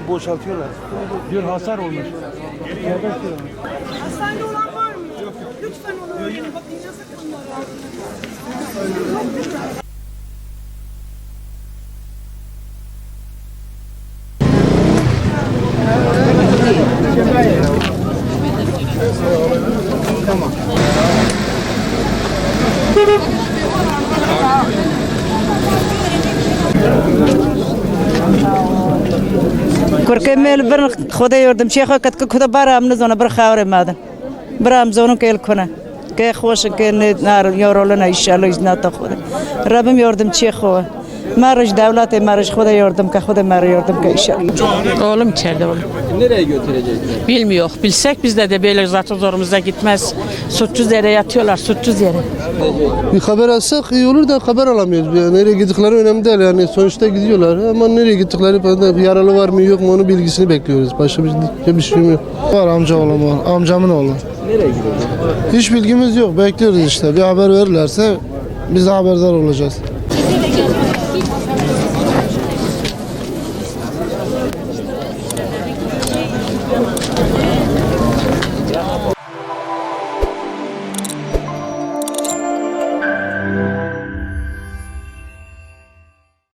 Boşaltıyorlar. Diyor hasar olmuş. Hastanede olan var mı? Yok. Lütfen onu öğrenin. Bakın yazık onlara. Tamam. کرکمل برن خدا یاردم چه خواهد که خدا برام نزونه بر خاور مادن برام زونم که کنه که خوش که نار یارولن ایشالله از نات خدا ربم یاردم چه خواه مرج devlet مرج خدا yardım ki خدا مرا yardım ki inşallah. Oğlum içeride oğlum. Nereye götürecekler? Bilmiyor. Bilsek biz de böyle zaten zorumuza gitmez. Suçsuz yere yatıyorlar, suçsuz yere. Bir haber alsak iyi olur da haber alamıyoruz. Yani nereye gittikleri önemli değil. Yani sonuçta gidiyorlar ama nereye gittikleri yaralı var mı yok mu onun bilgisini bekliyoruz. Başka bir şey yok. Var amca oğlum var. Amcamın oğlu. Nereye gidiyorlar? Hiç bilgimiz yok. Bekliyoruz işte. Bir haber verirlerse biz de haberdar olacağız.